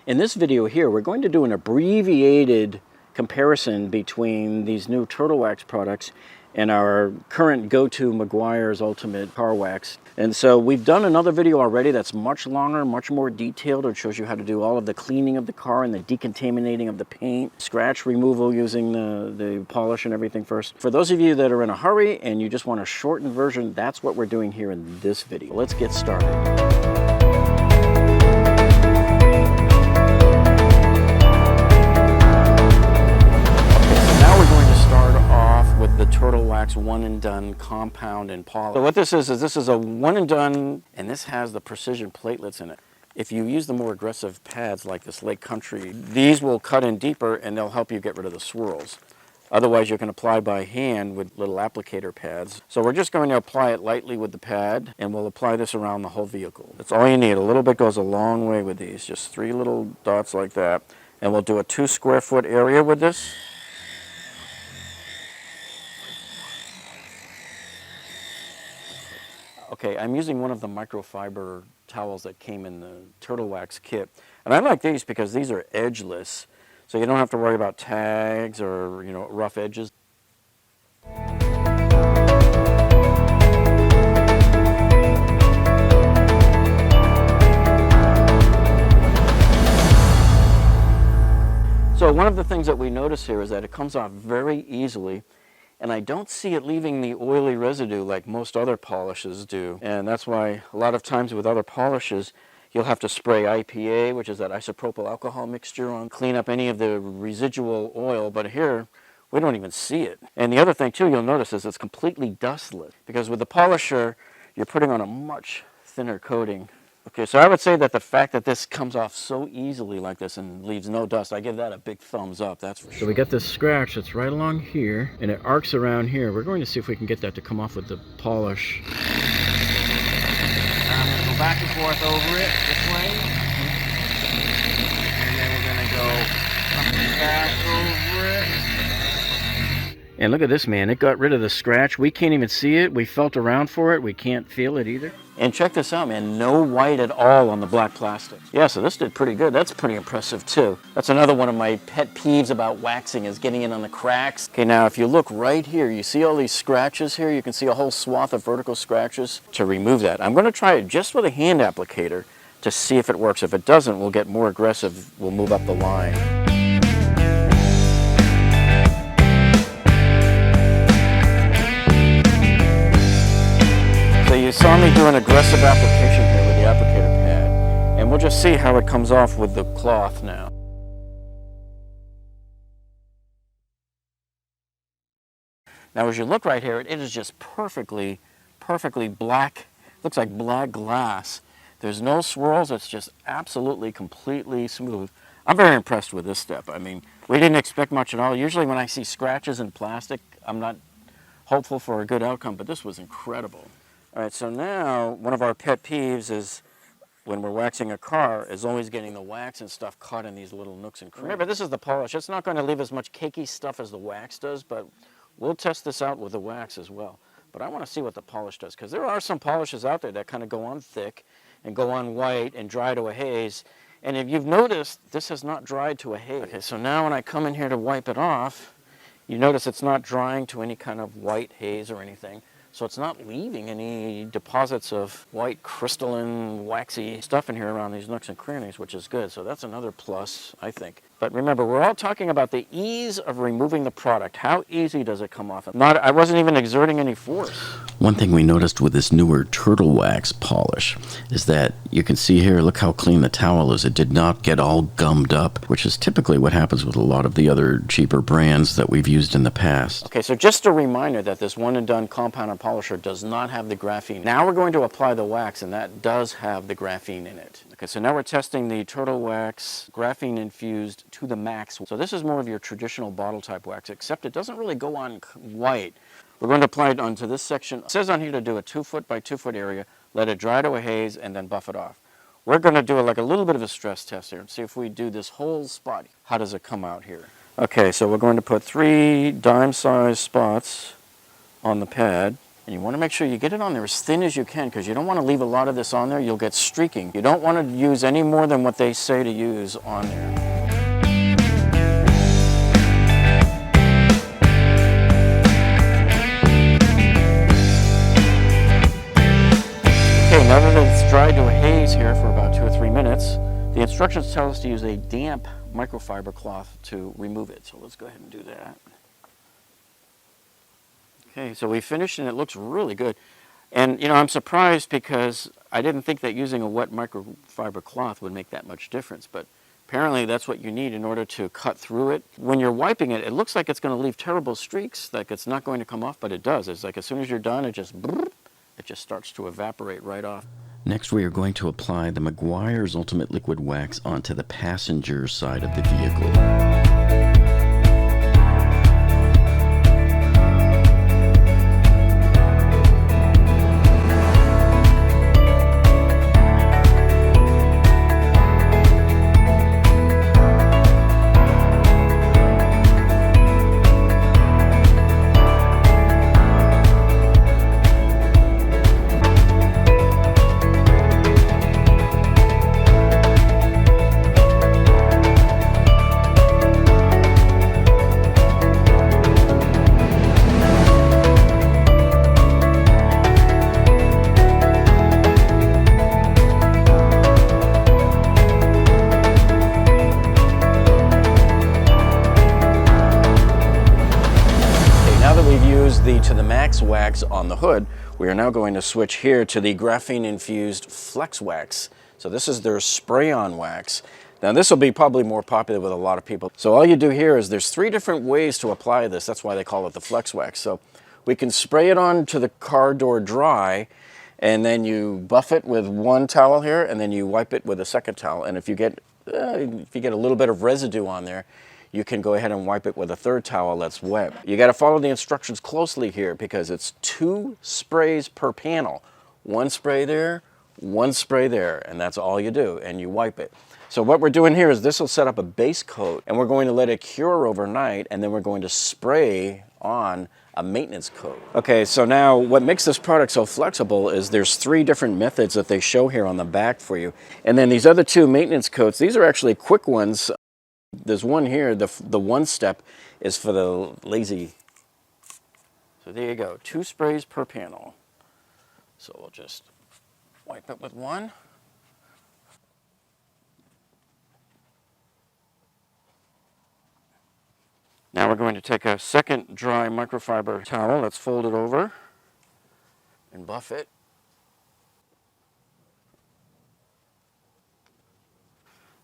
In this video here, we're going to do an abbreviated comparison between these new Turtle Wax products and our current go-to Meguiar's Ultimate Car Wax. And so we've done another video already that's much longer, much more detailed. It shows you how to do all of the cleaning of the car and the decontaminating of the paint, scratch removal using the polish and everything first. For those of you that are in a hurry and you just want a shortened version, that's what we're doing here in this video. Let's get started. With the Turtle Wax one and done compound and polish. So what this is this is a one and done, and this has the precision platelets in it. If you use the more aggressive pads like this Lake Country, these will cut in deeper and they'll help you get rid of the swirls. Otherwise you can apply by hand with little applicator pads. So we're just going to apply it lightly with the pad, and we'll apply this around the whole vehicle. That's all you need. A little bit goes a long way with these. Just 3 little dots like that. And we'll do a 2 square foot area with this. Okay, I'm using one of the microfiber towels that came in the Turtle Wax kit. And I like these because these are edgeless, so you don't have to worry about tags or, rough edges. So one of the things that we notice here is that it comes off very easily. And I don't see it leaving the oily residue like most other polishes do. And that's why a lot of times with other polishes, you'll have to spray IPA, which is that isopropyl alcohol mixture, on, clean up any of the residual oil. But here, we don't even see it. And the other thing too you'll notice is it's completely dustless, because with the polisher, you're putting on a much thinner coating. Okay, so I would say that the fact that this comes off so easily like this and leaves no dust, I give that a big thumbs up, that's for sure. So we got this scratch that's right along here, and it arcs around here. We're going to see if we can get that to come off with the polish. I'm going to go back and forth over it this way. And then we're going to go up and back over it. And look at this, man. It got rid of the scratch. We can't even see it. We felt around for it. We can't feel it either. And check this out, man. No white at all on the black plastic. Yeah, so this did pretty good. That's pretty impressive, too. That's another one of my pet peeves about waxing, is getting in on the cracks. Okay, now if you look right here, you see all these scratches here? You can see a whole swath of vertical scratches. To remove that, I'm going to try it just with a hand applicator to see if it works. If it doesn't, we'll get more aggressive. We'll move up the line. So you saw me do an aggressive application here with the applicator pad, and we'll just see how it comes off with the cloth now. Now as you look right here, it is just perfectly black. Looks like black glass. There's no swirls. It's just absolutely, completely smooth. I'm very impressed with this step. I mean, we didn't expect much at all. Usually when I see scratches in plastic, I'm not hopeful for a good outcome, but this was incredible. All right, so now one of our pet peeves is when we're waxing a car is always getting the wax and stuff caught in these little nooks and crannies. Remember, this is the polish. It's not going to leave as much cakey stuff as the wax does, but we'll test this out with the wax as well. But I want to see what the polish does, because there are some polishes out there that kind of go on thick and go on white and dry to a haze. And if you've noticed, this has not dried to a haze. Okay, so now when I come in here to wipe it off, you notice it's not drying to any kind of white haze or anything. So it's not leaving any deposits of white, crystalline, waxy stuff in here around these nooks and crannies, which is good. So that's another plus, I think. But remember, we're all talking about the ease of removing the product. How easy does it come off? I wasn't even exerting any force. One thing we noticed with this newer Turtle Wax polish is that you can see here, look how clean the towel is. It did not get all gummed up, which is typically what happens with a lot of the other cheaper brands that we've used in the past. Okay, so just a reminder that this one and done compound and polisher does not have the graphene. Now we're going to apply the wax, and that does have the graphene in it. Okay, so now we're testing the Turtle Wax Graphene infused to the max. So this is more of your traditional bottle type wax, except it doesn't really go on white. We're going to apply it onto this section. It says on here to do a 2 foot by 2 foot area, let it dry to a haze, and then buff it off. We're going to do like a little bit of a stress test here and see if we do this whole spot. How does it come out here? Okay, so we're going to put 3 dime-sized spots on the pad. And you want to make sure you get it on there as thin as you can, because you don't want to leave a lot of this on there. You'll get streaking. You don't want to use any more than what they say to use on there. Okay, now that it's dried to a haze here for about 2 or 3 minutes, the instructions tell us to use a damp microfiber cloth to remove it. So let's go ahead and do that. Okay, so we finished and it looks really good. And, you know, I'm surprised because I didn't think that using a wet microfiber cloth would make that much difference, but apparently that's what you need in order to cut through it. When you're wiping it, it looks like it's going to leave terrible streaks, like it's not going to come off, but it does. It's like as soon as you're done, it just starts to evaporate right off. Next, we are going to apply the Meguiar's Ultimate Liquid Wax onto the passenger side of the vehicle. To the max wax on the hood, we are now going to switch here to the graphene infused flex wax. So this is their spray-on wax. Now this will be probably more popular with a lot of people. So all you do here is there's 3 different ways to apply this. That's why they call it the flex wax. So we can spray it on to the car door dry, and then you buff it with one towel here, and then you wipe it with a second towel. And if you get a little bit of residue on there, you can go ahead and wipe it with a third towel that's wet. You got to follow the instructions closely here because it's 2 sprays per panel. 1 spray there, 1 spray there, and that's all you do, and you wipe it. So what we're doing here is this will set up a base coat, and we're going to let it cure overnight, and then we're going to spray on a maintenance coat. Okay, so now what makes this product so flexible is there's 3 different methods that they show here on the back for you. And then these other 2 maintenance coats, these are actually quick ones. There's one here, the 1 step is for the lazy. So there you go, 2 sprays per panel. So we'll just wipe it with 1. Now we're going to take a second dry microfiber towel, let's fold it over and buff it.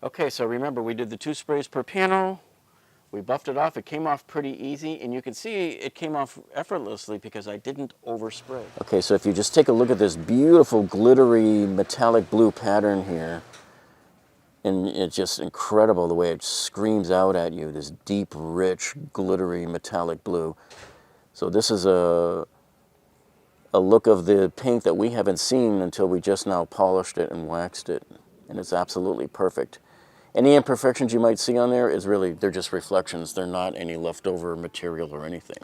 Okay, so remember we did the 2 sprays per panel, we buffed it off, it came off pretty easy, and you can see it came off effortlessly because I didn't overspray. Okay, so if you just take a look at this beautiful glittery metallic blue pattern here, and it's just incredible the way it screams out at you, this deep, rich, glittery metallic blue. So this is a look of the paint that we haven't seen until we just now polished it and waxed it, and it's absolutely perfect. Any imperfections you might see on there is really, they're just reflections. They're not any leftover material or anything.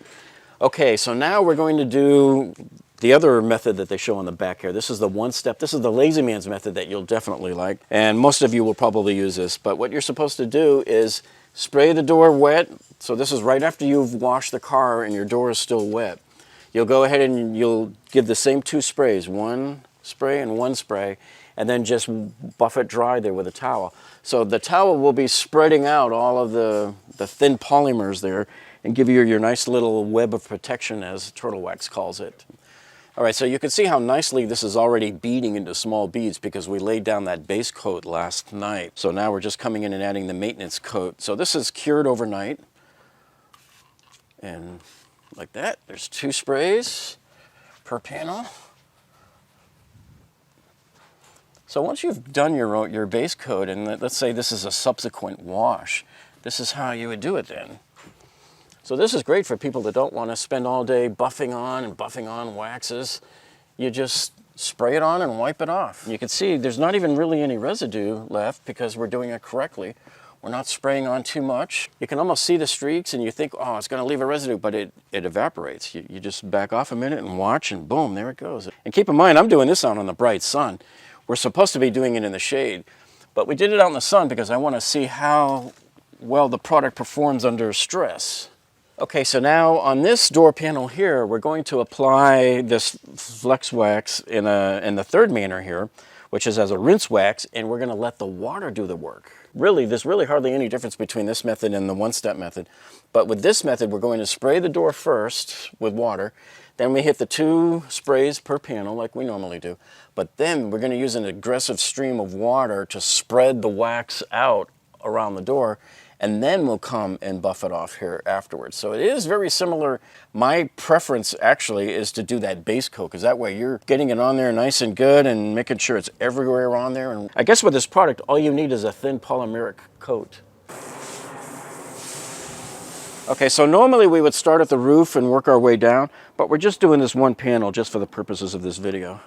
Okay, so now we're going to do the other method that they show on the back here. This is the 1 step. This is the lazy man's method that you'll definitely like. And most of you will probably use this. But what you're supposed to do is spray the door wet. So this is right after you've washed the car and your door is still wet. You'll go ahead and you'll give the same 2 sprays, 1 spray and 1 spray, and then just buff it dry there with a towel. So the towel will be spreading out all of the thin polymers there and give you your nice little web of protection, as Turtle Wax calls it. All right, so you can see how nicely this is already beading into small beads because we laid down that base coat last night. So now we're just coming in and adding the maintenance coat. So this is cured overnight. And like that, there's 2 sprays per panel. So once you've done your base coat, and let's say this is a subsequent wash, this is how you would do it then. So this is great for people that don't want to spend all day buffing on waxes. You just spray it on and wipe it off. You can see there's not even really any residue left because we're doing it correctly. We're not spraying on too much. You can almost see the streaks and you think, oh, it's gonna leave a residue, but it evaporates. You just back off a minute and watch and boom, there it goes. And keep in mind, I'm doing this out on the bright sun. We're supposed to be doing it in the shade, but we did it out in the sun because I wanna see how well the product performs under stress. Okay, so now on this door panel here, we're going to apply this flex wax in the third manner here, which is as a rinse wax, and we're gonna let the water do the work. Really, there's really hardly any difference between this method and the one-step method. But with this method, we're going to spray the door first with water, then we hit the 2 sprays per panel like we normally do. But then we're gonna use an aggressive stream of water to spread the wax out around the door, and then we'll come and buff it off here afterwards. So it is very similar. My preference actually is to do that base coat, because that way you're getting it on there nice and good and making sure it's everywhere on there. And I guess with this product, all you need is a thin polymeric coat. Okay, so normally we would start at the roof and work our way down, but we're just doing this one panel just for the purposes of this video.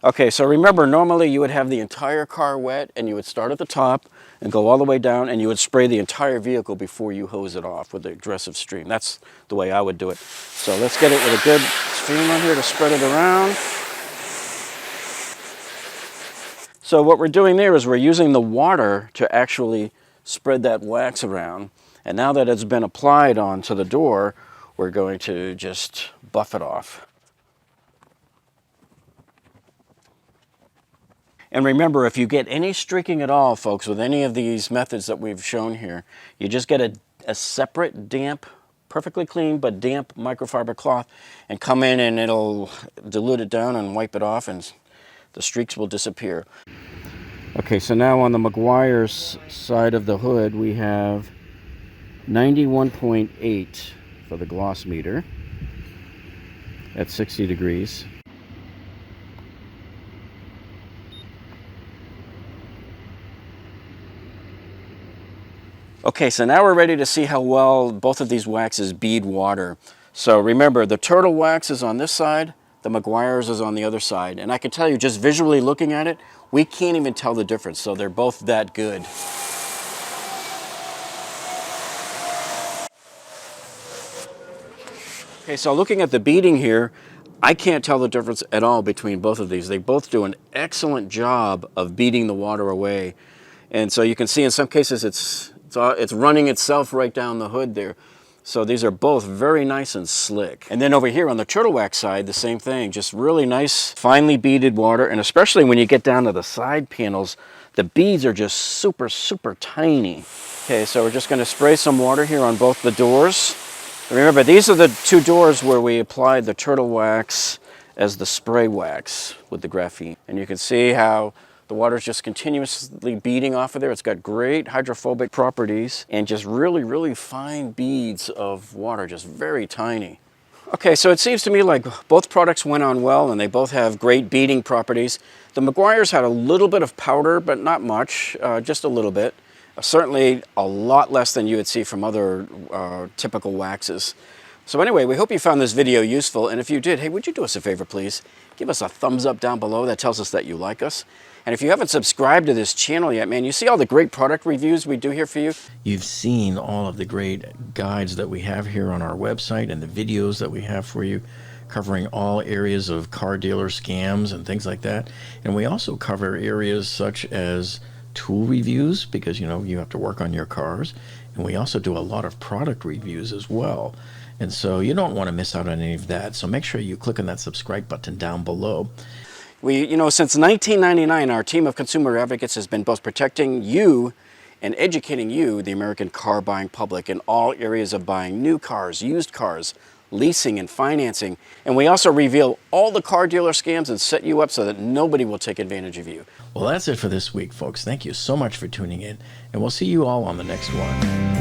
Okay, so remember, normally you would have the entire car wet and you would start at the top and go all the way down and you would spray the entire vehicle before you hose it off with the aggressive stream. That's the way I would do it. So let's get it with a good stream on here to spread it around. So what we're doing there is we're using the water to actually spread that wax around. And now that it's been applied onto the door, we're going to just buff it off. And remember, if you get any streaking at all, folks, with any of these methods that we've shown here, you just get a separate damp, perfectly clean but damp microfiber cloth and come in and it'll dilute it down and wipe it off and the streaks will disappear. Okay, so now on the Meguiar's side of the hood, we have 91.8 for the Glossmeter at 60 degrees. Okay, so now we're ready to see how well both of these waxes bead water. So remember, the Turtle Wax is on this side, the Meguiar's is on the other side. And I can tell you, just visually looking at it, we can't even tell the difference, so they're both that good. Okay, so looking at the beading here, I can't tell the difference at all between both of these. They both do an excellent job of beading the water away. And so you can see in some cases it's running itself right down the hood there. So these are both very nice and slick. And then over here on the Turtle Wax side, the same thing, just really nice, finely beaded water. And especially when you get down to the side panels, the beads are just super, super tiny. Okay, so we're just gonna spray some water here on both the doors. Remember, these are the 2 doors where we applied the Turtle Wax as the spray wax with the graphene. And you can see how the water's just continuously beading off of there. It's got great hydrophobic properties and just really, really fine beads of water, just very tiny. Okay, so it seems to me like both products went on well and they both have great beading properties. The Meguiar's had a little bit of powder, but not much, just a little bit. Certainly a lot less than you would see from other typical waxes. So anyway, we hope you found this video useful, and if you did, hey, would you do us a favor, please? Give us a thumbs up down below. That tells us that you like us. And if you haven't subscribed to this channel yet, man, you see all the great product reviews we do here for you. You've seen all of the great guides that we have here on our website and the videos that we have for you, covering all areas of car dealer scams and things like that. And we also cover areas such as tool reviews, because you know you have to work on your cars, and we also do a lot of product reviews as well. And so you don't want to miss out on any of that. So make sure you click on that subscribe button down below. Since 1999, our team of consumer advocates has been both protecting you and educating you, the American car buying public, in all areas of buying new cars, used cars, leasing and financing. And we also reveal all the car dealer scams and set you up so that nobody will take advantage of you. Well, that's it for this week, folks. Thank you so much for tuning in, and we'll see you all on the next one.